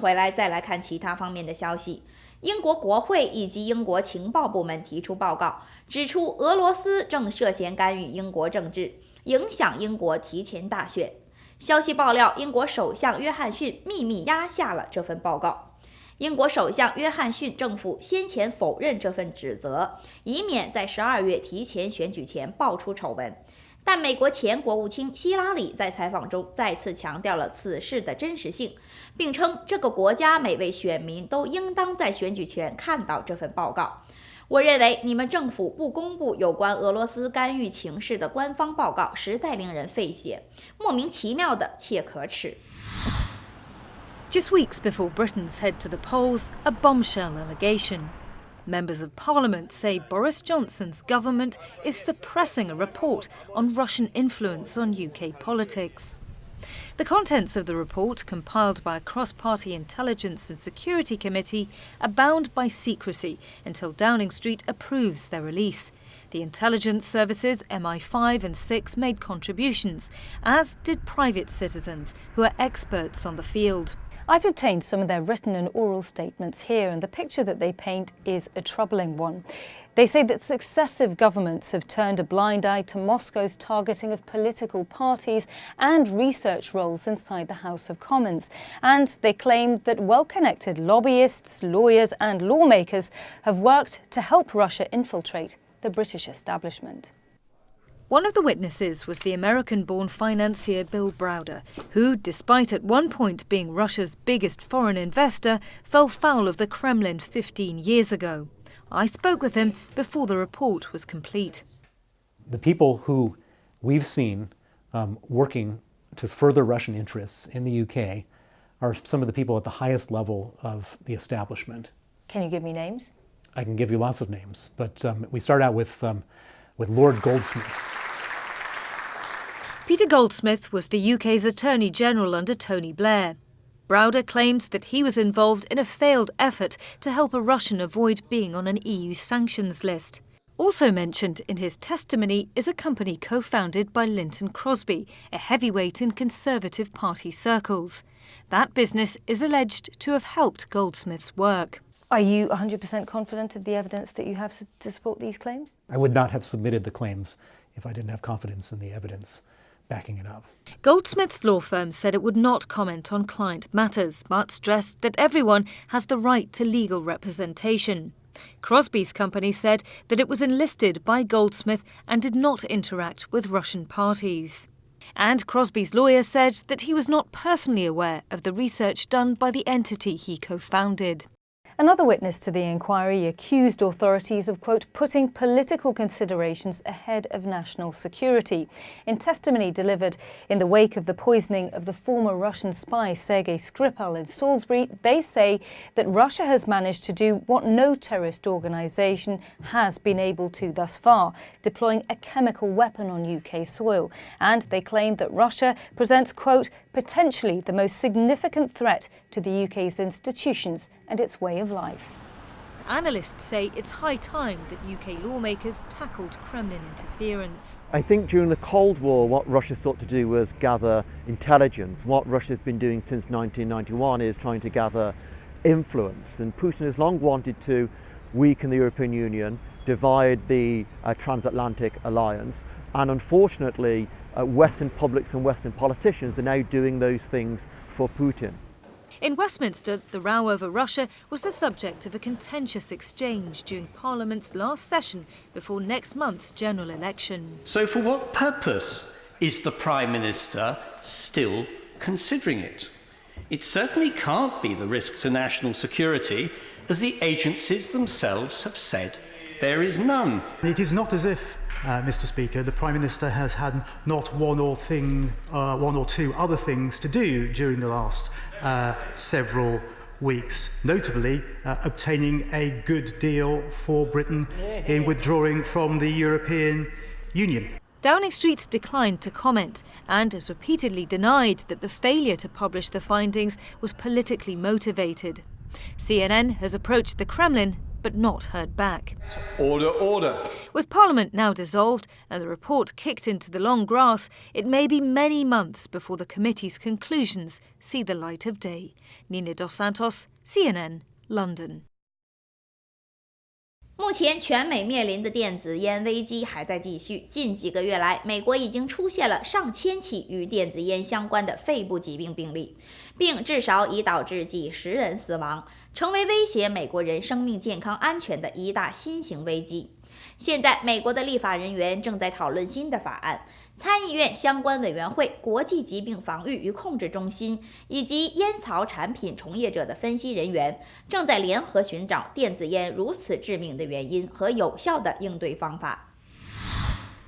回来再来看其他方面的消息。英国国会以及英国情报部门提出报告，指出俄罗斯正涉嫌干预英国政治，影响英国提前大选。消息爆料，英国首相约翰逊秘密压下了这份报告。英国首相约翰逊政府先前否认这份指责，以免在12月提前选举前爆出丑闻。但美国前国务卿希拉里在采访中再次强调了此事的真实性，并称这个国家每位选民都应当在选举前看到这份报告。我认为你们政府不公布有关俄罗斯干预情势的官方报告，实在令人费解，莫名其妙的切可耻。Just weeks before Britons head to the polls, a bombshell allegation. Members of Parliament say Boris Johnson's government is suppressing a report on Russian influence on UK politics. The contents of the report, compiled by a cross-party intelligence and security committee, are bound by secrecy until Downing Street approves their release. The intelligence services MI5 and 6 made contributions, as did private citizens who are experts on the field. I've obtained some of their written and oral statements here, and the picture that they paint is a troubling one. They say that successive governments have turned a blind eye to Moscow's targeting of political parties and research roles inside the House of Commons. And they claim that well-connected lobbyists, lawyers and lawmakers have worked to help Russia infiltrate the British establishment. One of the witnesses was the American-born financier Bill Browder, who, despite at one point being Russia's biggest foreign investor, fell foul of the Kremlin 15 years ago. I spoke with him before the report was complete. The people who we've seen working to further Russian interests in the UK are some of the people at the highest level of the establishment. Can you give me names? I can give you lots of names, but we start out with Lord Goldsmith. Peter Goldsmith was the UK's Attorney General under Tony Blair. Browder claims that he was involved in a failed effort to help a Russian avoid being on an EU sanctions list. Also mentioned in his testimony is a company co-founded by Lynton Crosby, a heavyweight in Conservative Party circles. That business is alleged to have helped Goldsmith's work. Are you 100% confident of the evidence that you have to support these claims? I would not have submitted the claims if I didn't have confidence in the evidence backing it up. Goldsmith's law firm said it would not comment on client matters, but stressed that everyone has the right to legal representation. Crosby's company said that it was enlisted by Goldsmith and did not interact with Russian parties. And Crosby's lawyer said that he was not personally aware of the research done by the entity he co-founded. Another witness to the inquiry accused authorities of, quote, putting political considerations ahead of national security. In testimony delivered in the wake of the poisoning of the former Russian spy Sergei Skripal in Salisbury, they say that Russia has managed to do what no terrorist organisation has been able to thus far, deploying a chemical weapon on UK soil. And they claim that Russia presents, quote, potentially the most significant threat to the UK's institutions and its way of life. Analysts say it's high time that UK lawmakers tackled Kremlin interference. I think during the Cold War, what Russia sought to do was gather intelligence. What Russia's been doing since 1991 is trying to gather influence. And Putin has long wanted to weaken the European Union, divide the transatlantic alliance. And unfortunately, Western publics and Western politicians are now doing those things for Putin. In Westminster, the row over Russia was the subject of a contentious exchange during Parliament's last session before next month's general election. So for what purpose is the Prime Minister still considering it? It certainly can't be the risk to national security, as the agencies themselves have said there is none. It is not as if, Mr. Speaker, the Prime Minister has had not one or two other things to do during the last several weeks, notably obtaining a good deal for Britain in withdrawing from the European Union. Downing Street declined to comment and has repeatedly denied that the failure to publish the findings was politically motivated. CNN has approached the Kremlin but not heard back. Order, order. With Parliament now dissolved and the report kicked into the long grass, it may be many months before the committee's conclusions see the light of day. Nina Dos Santos, CNN, London. 目前，全美面临的电子烟危机还在继续。近几个月来，美国已经出现了上千起与电子烟相关的肺部疾病病例，并至少已导致几10人死亡，成为威胁美国人生命健康安全的一大新型危机。现在，美国的立法人员正在讨论新的法案。参议院相关委员会、国际疾病防御与控制中心以及烟草产品从业者的分析人员正在联合寻找电子烟如此致命的原因和有效的应对方法。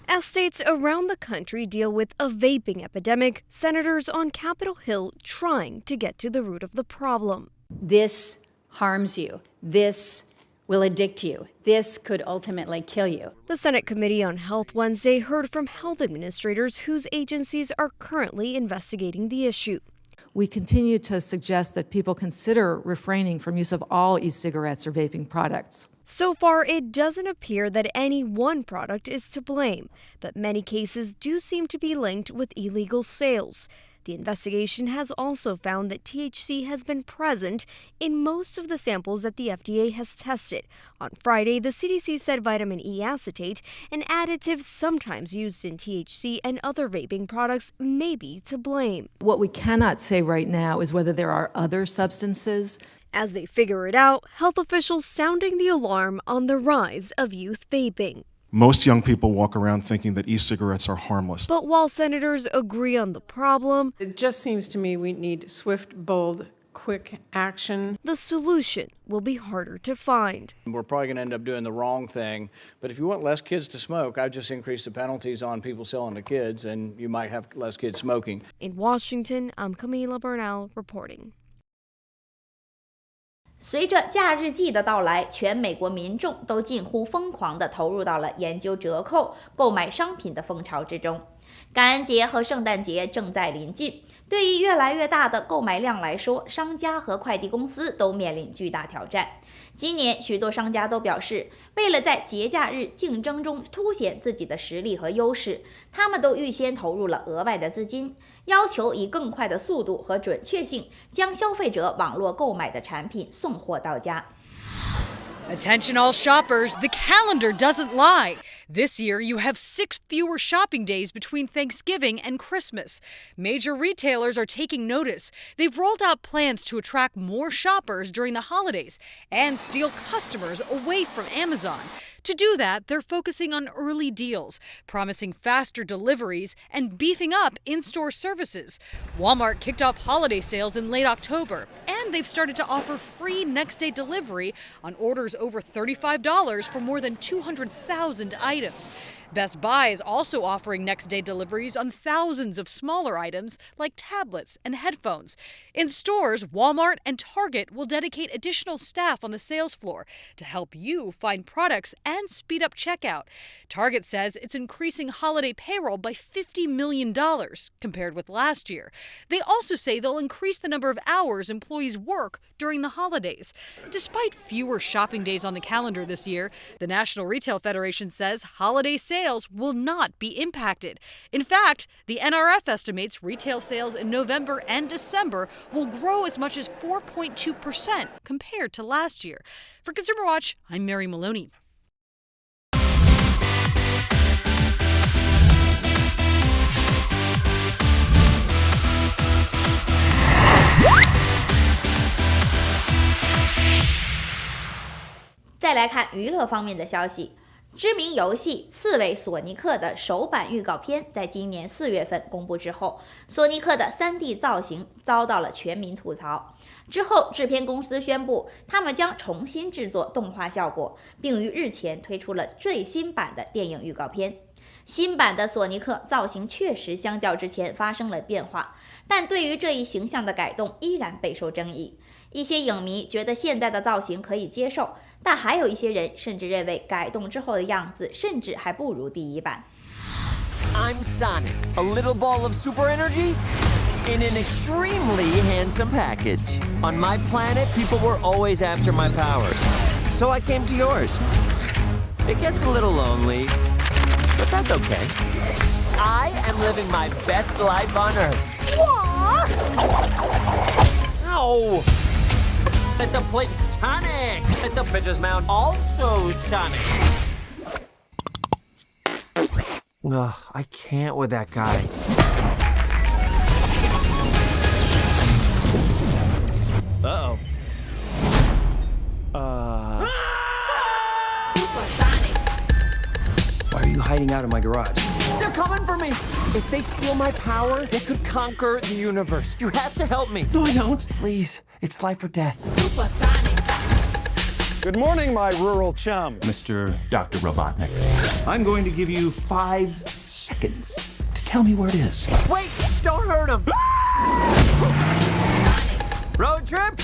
As states around the country deal with a vaping epidemic, senators on Capitol Hill trying to get to the root of the problem. This harms you. This will addict you. This could ultimately kill you. The Senate Committee on Health Wednesday heard from health administrators whose agencies are currently investigating the issue. We continue to suggest that people consider refraining from use of all e-cigarettes or vaping products. So far, it doesn't appear that any one product is to blame, but many cases do seem to be linked with illegal sales. The investigation has also found that THC has been present in most of the samples that the FDA has tested. On Friday, the CDC said vitamin E acetate, an additive sometimes used in THC and other vaping products, may be to blame. What we cannot say right now is whether there are other substances. As they figure it out, health officials sounding the alarm on the rise of youth vaping. Most young people walk around thinking that e-cigarettes are harmless. But while senators agree on the problem, it just seems to me we need swift, bold, quick action. The solution will be harder to find. We're probably going to end up doing the wrong thing, but if you want less kids to smoke, I'd just increase the penalties on people selling to kids, and you might have less kids smoking. In Washington, I'm Camila Bernal reporting. 随着假日季的到来，全美国民众都近乎疯狂地投入到了研究折扣、购买商品的风潮之中。感恩节和圣诞节正在临近，对于越来越大的购买量来说，商家和快递公司都面临巨大挑战。今年，许多商家都表示，为了在节假日竞争中凸显自己的实力和优势，他们都预先投入了额外的资金，要求以更快的速度和准确性将消费者网络购买的产品送货到家。Attention all shoppers, the calendar doesn't lie. This year, you have 6 fewer shopping days between Thanksgiving and Christmas. Major retailers are taking notice. They've rolled out plans to attract more shoppers during the holidays and steal customers away from Amazon. To do that, they're focusing on early deals, promising faster deliveries, and beefing up in-store services. Walmart kicked off holiday sales in late October, and they've started to offer free next-day delivery on orders over $35 for more than 200,000 items. Best Buy is also offering next-day deliveries on thousands of smaller items like tablets and headphones. In stores, Walmart and Target will dedicate additional staff on the sales floor to help you find products and speed up checkout. Target says it's increasing holiday payroll by $50 million compared with last year. They also say they'll increase the number of hours employees work during the holidays. Despite fewer shopping days on the calendar this year, the National Retail Federation says holiday sales will not be impacted. In fact, the NRF estimates retail sales in November and December will grow as much as 4.2% compared to last year. For Consumer Watch, I'm Mary Maloney.再来看娱乐方面的消息。知名游戏《刺猬索尼克》的首版预告片在今年4月份公布之后，索尼克的 3D 造型遭到了全民吐槽。之后，制片公司宣布，他们将重新制作动画效果，并于日前推出了最新版的电影预告片。新版的索尼克造型确实相较之前发生了变化，但对于这一形象的改动依然备受争议。一些影迷觉得现在的造型可以接受，但还有一些人甚至认为改动之后的样子甚至还不如第一版。I'm Sonic, a little ball of super energy in an extremely handsome package. On my planet, people were always after my powers. So I came to yours. It gets a little lonely, but that's okay. I am living my best life on Earth. Ow! Let the place Sonic! Let the bitches mount also Sonic! Ugh, I can't with that guy. Uh-oh. Why are you hiding out in my garage? They're coming for me! If they steal my power, they could conquer the universe. You have to help me. No, I don't. Please, it's life or death. Good morning, my rural chum. Mr. Dr. Robotnik. I'm going to give you 5 seconds to tell me where it is. Wait! Don't hurt him! Road trip?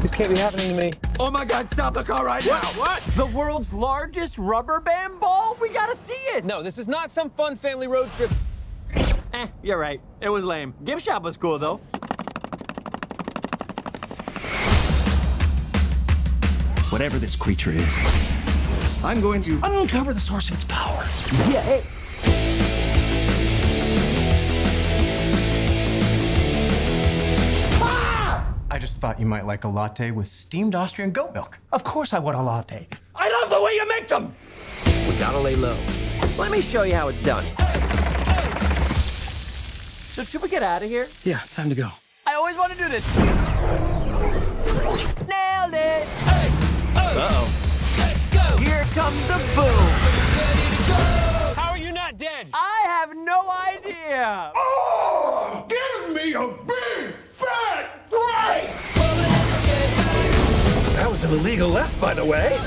This can't be happening to me. Oh my God, stop the car right now! What? The world's largest rubber band ball? We gotta see it! No, this is not some fun family road trip. You're right. It was lame. Gift shop was cool, though. Whatever this creature is, I'm going to uncover the source of its power. Yeah, hey. I just thought you might like a latte with steamed Austrian goat milk. Of course I want a latte. I love the way you make them! We gotta lay low. Let me show you how it's done. So should we get out of here? Yeah, time to go. I always want to do this. Nailed it! Uh-oh. Let's go! Here comes the boom! How are you not dead? I have no idea! Oh! Give me a big, fat break! That was an illegal left, by the way.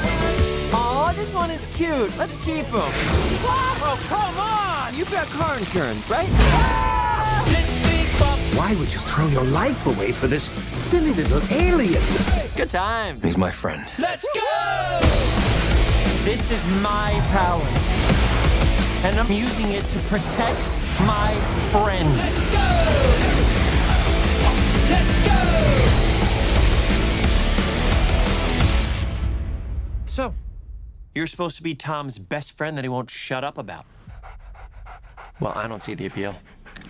Aw, this one is cute. Let's keep him. Oh, come on! You've got car insurance, right? Why would you throw your life away for this silly little alien? Good time. He's my friend. Let's go! This is my power. And I'm using it to protect my friends. Let's go! Let's go! So, you're supposed to be Tom's best friend that he won't shut up about. Well, I don't see the appeal.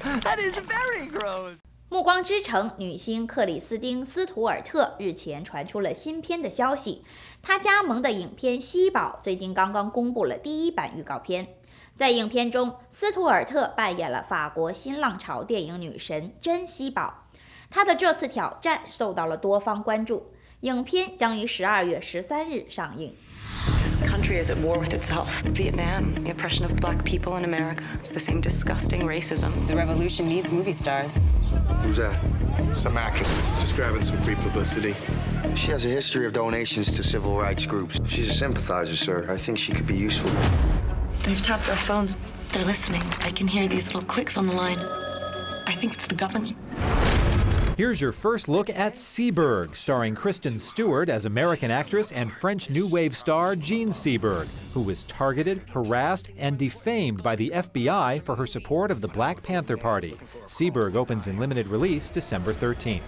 That is very gross. 暮光之城女星克里斯汀·斯图尔特日前传出了新片的消息，她加盟的影片《稀宝》最近刚刚公布了第1版预告片。在影片中，斯图尔特扮演了法国新浪潮电影女神珍·稀宝，她的这次挑战受到了多方关注。影片将于12月13日上映。This country is at war with itself. Vietnam, the oppression of black people in America. It's the same disgusting racism. The revolution needs movie stars. Who's that? Some actress. Just grabbing some free publicity. She has a history of donations to civil rights groups. She's a sympathizer, sir. I think she could be useful. They've tapped our phones. They're listening. I can hear these little clicks on the line. I think it's the government. Here's your first look at Seberg, starring Kristen Stewart as American actress and French New Wave star Jean Seberg, who was targeted, harassed, and defamed by the FBI for her support of the Black Panther Party. Seberg opens in limited release December 13th.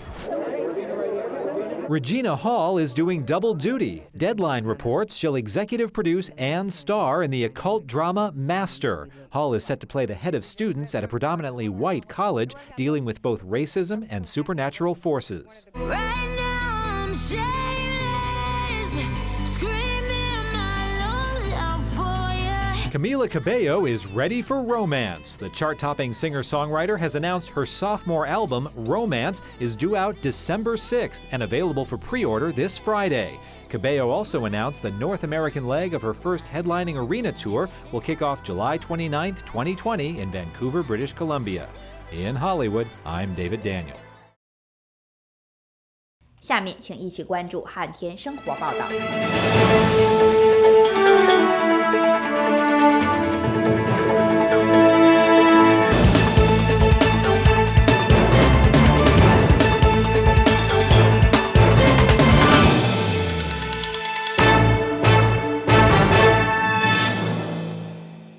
Regina Hall is doing double duty. Deadline reports she'll executive produce and star in the occult drama Master. Hall is set to play the head of students at a predominantly white college dealing with both racism and supernatural forces. Right now I'm shameless, screaming my lungs out for you. Camila Cabello is ready for romance. The chart-topping singer-songwriter has announced her sophomore album, Romance, is due out December 6th and available for pre-order this Friday. Cabello also announced the North American leg of her first headlining arena tour will kick off July 29, 2020 in Vancouver, British Columbia. In Hollywood, I'm David Daniel. 下面请一起关注汉天生活报道。